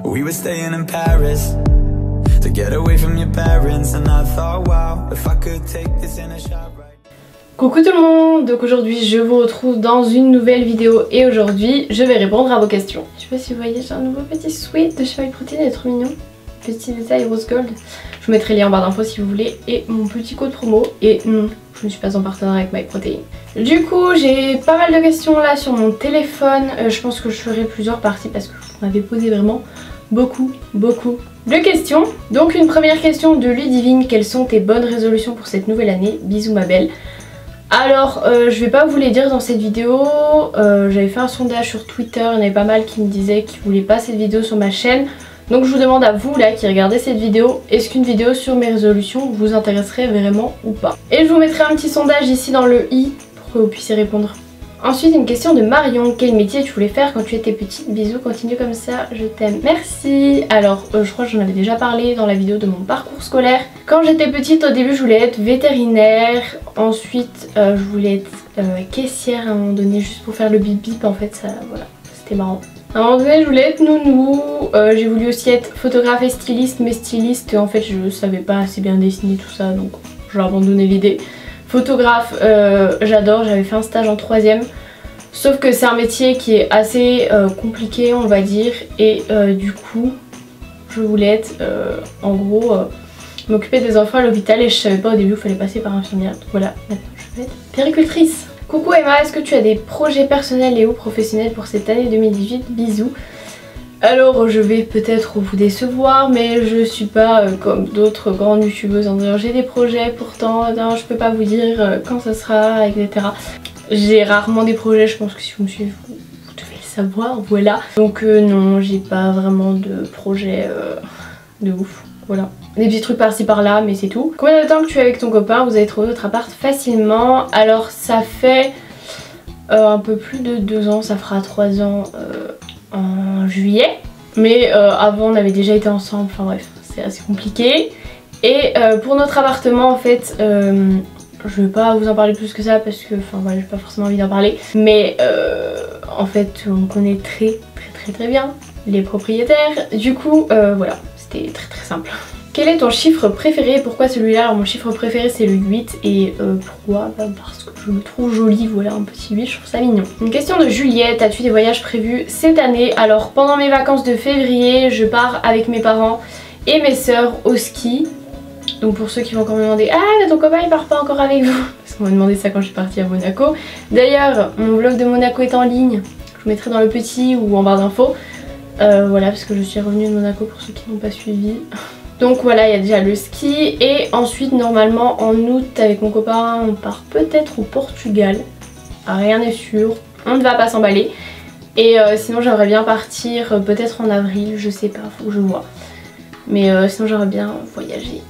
We were staying in Paris to get away from your parents, and I thought, wow, if I could take this in a shot right. Coucou tout le monde, donc aujourd'hui je vous retrouve dans une nouvelle vidéo et aujourd'hui je vais répondre à vos questions. Je sais pas si vous voyez, j'ai un nouveau petit sweat de chez MyProtein, il est trop mignon. Petit détail rose gold. Je vous mettrai les liens en barre d'infos si vous voulez et mon petit code promo. Et non, je ne suis pas en partenariat avec MyProtein. Du coup j'ai pas mal de questions là sur mon téléphone. Je pense que je ferai plusieurs parties parce que vous m'avez posé vraiment beaucoup de questions. Donc une première question de Ludivine: quelles sont tes bonnes résolutions pour cette nouvelle année? Bisous ma belle. Alors je vais pas vous les dire dans cette vidéo, j'avais fait un sondage sur Twitter, il y en avait pas mal qui me disaient qu'ils voulaient pas cette vidéo sur ma chaîne. Donc je vous demande à vous là qui regardez cette vidéo, est-ce qu'une vidéo sur mes résolutions vous intéresserait vraiment ou pas? Et je vous mettrai un petit sondage ici dans le i pour que vous puissiez répondre. Ensuite une question de Marion: quel métier tu voulais faire quand tu étais petite? Bisous, continue comme ça, je t'aime. Merci. Alors je crois que j'en avais déjà parlé dans la vidéo de mon parcours scolaire. Quand j'étais petite au début je voulais être vétérinaire, ensuite je voulais être caissière à un moment donné juste pour faire le bip bip en fait, ça voilà, c'était marrant. À un moment donné je voulais être nounou, j'ai voulu aussi être photographe et styliste, mais styliste en fait je savais pas assez bien dessiner tout ça donc j'ai abandonné l'idée. Photographe, j'adore, j'avais fait un stage en 3ème, sauf que c'est un métier qui est assez compliqué on va dire, et du coup je voulais être en gros m'occuper des enfants à l'hôpital et je savais pas au début qu'il fallait passer par infirmière, donc voilà, maintenant je vais être péricultrice. Coucou Emma, est-ce que tu as des projets personnels et ou professionnels pour cette année 2018? Bisous. Alors je vais peut-être vous décevoir, mais je suis pas comme d'autres grandes youtubeuses en disant j'ai des projets pourtant, non, je peux pas vous dire quand ça sera, etc. J'ai rarement des projets, je pense que si vous me suivez vous devez le savoir, voilà. Donc non, j'ai pas vraiment de projet de ouf, voilà. Des petits trucs par-ci par-là, mais c'est tout. Combien de temps que tu es avec ton copain? Vous avez trouvé votre appart facilement? Alors ça fait un peu plus de 2 ans, ça fera 3 ans en juillet. Mais avant on avait déjà été ensemble, enfin bref, c'est assez compliqué. Et pour notre appartement en fait, je vais pas vous en parler plus que ça parce que enfin voilà, j'ai pas forcément envie d'en parler. Mais en fait on connaît très bien les propriétaires. Du coup voilà, c'était très simple. Quel est ton chiffre préféré et pourquoi celui-là? Alors mon chiffre préféré c'est le 8 et pourquoi? Parce que je le trouve joli, voilà, un petit 8, je trouve ça mignon. Une question de Juliette: as-tu des voyages prévus cette année? Alors pendant mes vacances de février je pars avec mes parents et mes sœurs au ski. Donc pour ceux qui vont encore me demander: ah mais ton copain il part pas encore avec vous? Parce qu'on m'a demandé ça quand je suis partie à Monaco. D'ailleurs mon vlog de Monaco est en ligne, je vous mettrai dans le petit ou en barre d'infos. Voilà, parce que je suis revenue de Monaco pour ceux qui n'ont pas suivi. Donc voilà, il y a déjà le ski et ensuite normalement en août avec mon copain on part peut-être au Portugal. Rien n'est sûr, on ne va pas s'emballer. Et sinon j'aimerais bien partir peut-être en avril, je sais pas, faut que je vois. Mais sinon j'aimerais bien voyager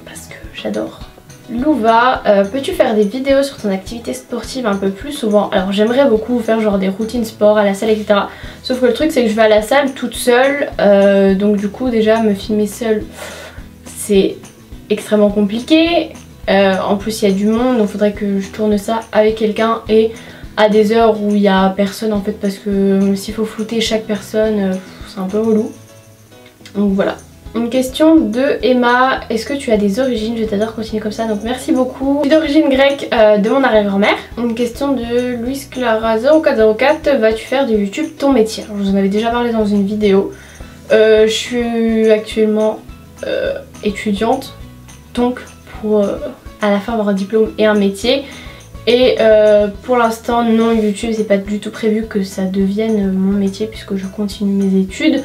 parce que j'adore. Louva: peux-tu faire des vidéos sur ton activité sportive un peu plus souvent? Alors j'aimerais beaucoup faire genre des routines sport à la salle, etc. Sauf que le truc c'est que je vais à la salle toute seule, donc du coup déjà me filmer seule c'est extrêmement compliqué. En plus il y a du monde, donc faudrait que je tourne ça avec quelqu'un et à des heures où il y a personne en fait, parce que s'il faut flouter chaque personne c'est un peu relou. Donc voilà. Une question de Emma: est-ce que tu as des origines? Je t'adore, continue comme ça, donc merci beaucoup. Je suis d'origine grecque de mon arrière-grand-mère. Une question de Louis Clara 0404: vas-tu faire de YouTube ton métier? Alors, je vous en avais déjà parlé dans une vidéo. Je suis actuellement étudiante, donc pour à la fin avoir un diplôme et un métier. Et pour l'instant non, YouTube c'est pas du tout prévu que ça devienne mon métier puisque je continue mes études.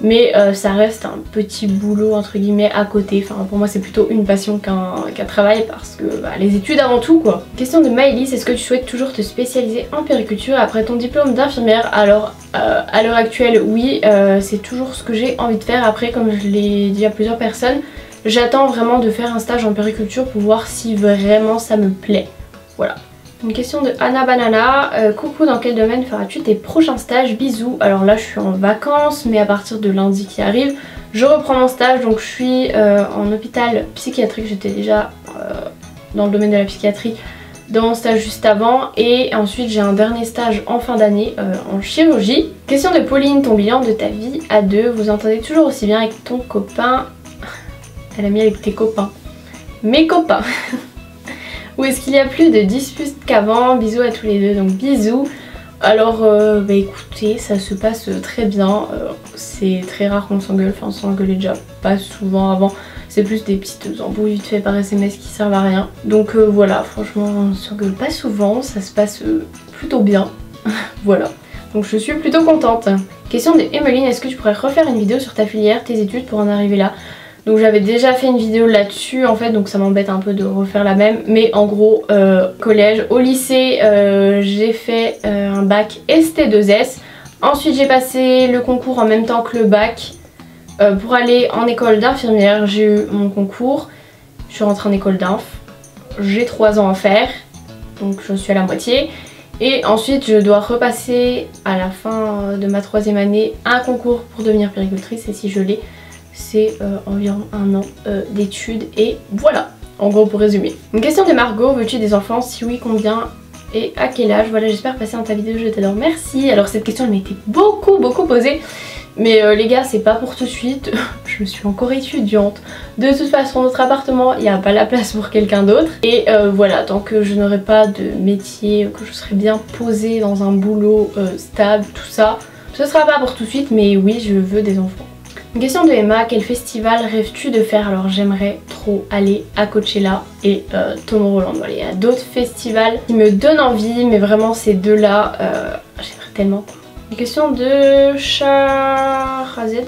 Mais ça reste un petit boulot entre guillemets à côté. Enfin pour moi c'est plutôt une passion qu'un travail, parce que bah, les études avant tout quoi. Question de Maëlys: est-ce que tu souhaites toujours te spécialiser en périculture après ton diplôme d'infirmière? Alors à l'heure actuelle oui, c'est toujours ce que j'ai envie de faire. Après comme je l'ai dit à plusieurs personnes, j'attends vraiment de faire un stage en périculture pour voir si vraiment ça me plaît. Voilà. Une question de Anna Banana: coucou, dans quel domaine feras-tu tes prochains stages? Bisous. Alors là je suis en vacances, mais à partir de lundi qui arrive je reprends mon stage. Donc je suis en hôpital psychiatrique, j'étais déjà dans le domaine de la psychiatrie dans mon stage juste avant et ensuite j'ai un dernier stage en fin d'année en chirurgie. Question de Pauline, ton bilan de ta vie à deux, vous entendez toujours aussi bien avec ton copain? Elle a mis avec tes copains. Mes copains. Ou est-ce qu'il y a plus de disputes qu'avant? Bisous à tous les deux, donc bisous. Alors bah écoutez, ça se passe très bien, c'est très rare qu'on s'engueule, enfin on s'engueulait déjà pas souvent avant, c'est plus des petites embrouilles vite fait par SMS qui servent à rien. Donc voilà, franchement on s'engueule pas souvent, ça se passe plutôt bien, voilà. Donc je suis plutôt contente. Question de Emeline, est-ce que tu pourrais refaire une vidéo sur ta filière, tes études pour en arriver là? Donc j'avais déjà fait une vidéo là-dessus en fait, donc ça m'embête un peu de refaire la même. Mais en gros, collège, au lycée, j'ai fait un bac ST2S. Ensuite j'ai passé le concours en même temps que le bac pour aller en école d'infirmière. J'ai eu mon concours, je suis rentrée en école d'inf. J'ai 3 ans à faire, donc je suis à la moitié. Et ensuite je dois repasser à la fin de ma 3e année un concours pour devenir puéricultrice et si je l'ai, c'est environ 1 an d'études et voilà, en gros pour résumer. Une question de Margot, veux-tu des enfants? Si oui, combien et à quel âge? Voilà, j'espère passer dans ta vidéo, je t'adore, merci. Alors cette question elle m'a été beaucoup posée, mais les gars c'est pas pour tout de suite, je suis encore étudiante. De toute façon notre appartement il n'y a pas la place pour quelqu'un d'autre. Et voilà, tant que je n'aurai pas de métier, que je serai bien posée dans un boulot stable, tout ça, ce sera pas pour tout de suite, mais oui je veux des enfants. Une question de Emma, quel festival rêves-tu de faire? Alors j'aimerais trop aller à Coachella et Tomorrowland. Voilà, il y a d'autres festivals qui me donnent envie, mais vraiment ces deux là, j'aimerais tellement. Une question de Charazed,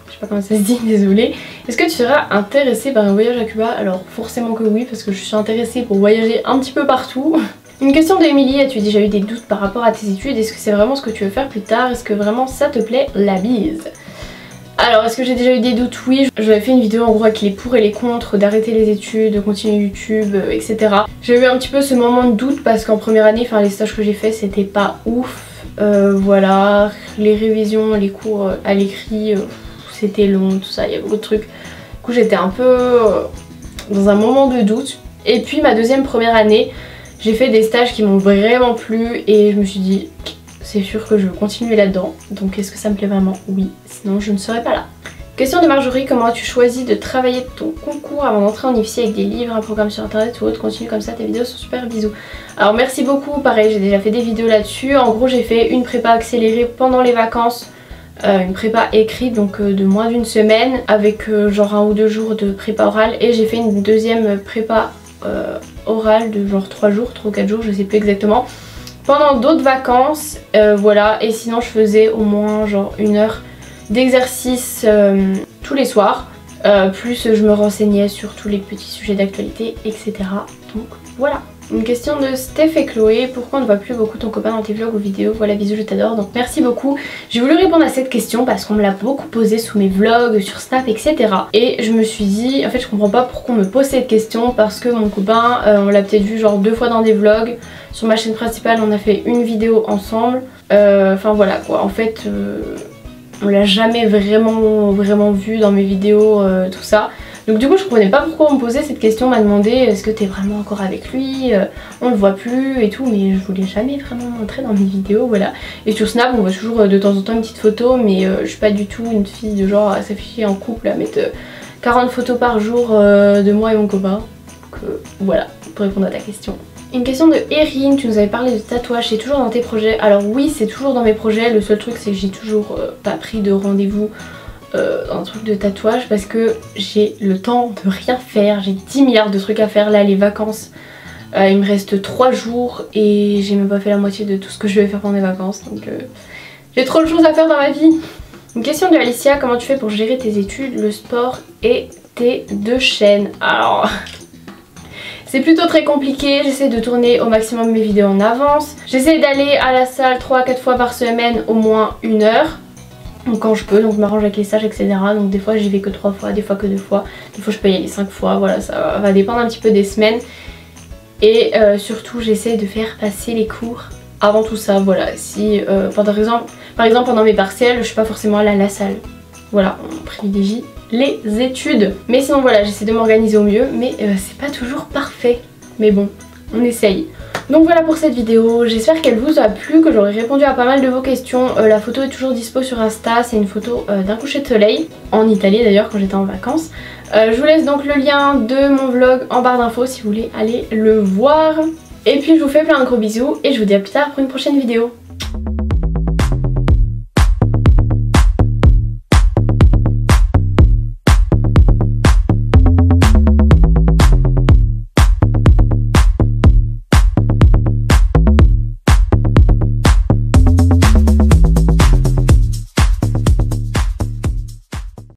je sais pas comment ça se dit, désolée. Est-ce que tu seras intéressée par un voyage à Cuba? Alors forcément que oui, parce que je suis intéressée pour voyager un petit peu partout. Une question d'Emilie, as-tu déjà eu des doutes par rapport à tes études? Est-ce que c'est vraiment ce que tu veux faire plus tard? Est-ce que vraiment ça te plaît? La bise. Alors est-ce que j'ai déjà eu des doutes? Oui, j'avais fait une vidéo en gros avec les pour et les contre d'arrêter les études, de continuer YouTube, etc. J'ai eu un petit peu ce moment de doute parce qu'en première année, enfin les stages que j'ai fait c'était pas ouf. Voilà, les révisions, les cours à l'écrit, c'était long, tout ça, il y a beaucoup de trucs. Du coup j'étais un peu dans un moment de doute. Et puis ma première année, j'ai fait des stages qui m'ont vraiment plu et je me suis dit c'est sûr que je veux continuer là-dedans. Donc est-ce que ça me plaît vraiment? Oui, sinon je ne serais pas là. Question de Marjorie, comment as-tu choisi de travailler ton concours avant d'entrer en IFSI avec des livres, un programme sur internet ou autre? Continue comme ça, tes vidéos sont super, bisous. Alors merci beaucoup, pareil j'ai déjà fait des vidéos là-dessus. En gros j'ai fait une prépa accélérée pendant les vacances, une prépa écrite donc de moins d'1 semaine avec genre 1 ou 2 jours de prépa orale et j'ai fait une deuxième prépa orale de genre 3 jours, 3 ou 4 jours, je sais plus exactement. Pendant d'autres vacances, voilà, et sinon je faisais au moins genre 1 heure d'exercice tous les soirs, plus je me renseignais sur tous les petits sujets d'actualité, etc. Donc voilà. Une question de Steph et Chloé, pourquoi on ne voit plus beaucoup ton copain dans tes vlogs ou vidéos? Voilà, bisous, je t'adore, donc merci beaucoup. J'ai voulu répondre à cette question parce qu'on me l'a beaucoup posée sous mes vlogs, sur Snap, etc. Et je me suis dit, en fait je comprends pas pourquoi on me pose cette question, parce que mon copain, on l'a peut-être vu genre 2 fois dans des vlogs. Sur ma chaîne principale on a fait une vidéo ensemble, enfin voilà quoi, en fait on l'a jamais vraiment vu dans mes vidéos, tout ça. Donc du coup je comprenais pas pourquoi on me posait cette question, on m'a demandé est-ce que t'es vraiment encore avec lui, on le voit plus et tout, mais je voulais jamais vraiment montrer dans mes vidéos, voilà. Et sur Snap on voit toujours de temps en temps une petite photo, mais je suis pas du tout une fille de genre à s'afficher en couple, à mettre 40 photos par jour de moi et mon copain. Donc voilà, pour répondre à ta question. Une question de Erin, tu nous avais parlé de tatouage, c'est toujours dans tes projets? Alors oui, c'est toujours dans mes projets, le seul truc c'est que j'ai toujours pas pris de rendez-vous dans un truc de tatouage parce que j'ai le temps de rien faire, j'ai 10 milliards de trucs à faire. Là les vacances, il me reste 3 jours et j'ai même pas fait la moitié de tout ce que je vais faire pendant les vacances, donc j'ai trop de choses à faire dans ma vie. Une question de Alicia, comment tu fais pour gérer tes études, le sport et tes 2 chaînes? Alors c'est plutôt très compliqué, j'essaie de tourner au maximum mes vidéos en avance. J'essaie d'aller à la salle 3 à 4 fois par semaine, au moins 1 heure. Donc quand je peux, donc je m'arrange avec les stages, etc. Donc des fois j'y vais que 3 fois, des fois que 2 fois. Des fois je peux y aller 5 fois, voilà, ça va dépendre un petit peu des semaines. Et surtout j'essaie de faire passer les cours avant tout ça, voilà. Si par exemple pendant mes partiels, je suis pas forcément allée à la salle. Voilà, on privilégie les études. Mais sinon voilà, j'essaie de m'organiser au mieux, mais c'est pas toujours parfait. Mais bon, on essaye. Donc voilà pour cette vidéo, j'espère qu'elle vous a plu, que j'aurai répondu à pas mal de vos questions. La photo est toujours dispo sur Insta, c'est une photo d'un coucher de soleil, en Italie d'ailleurs quand j'étais en vacances. Je vous laisse donc le lien de mon vlog en barre d'infos si vous voulez aller le voir. Et puis je vous fais plein de gros bisous et je vous dis à plus tard pour une prochaine vidéo.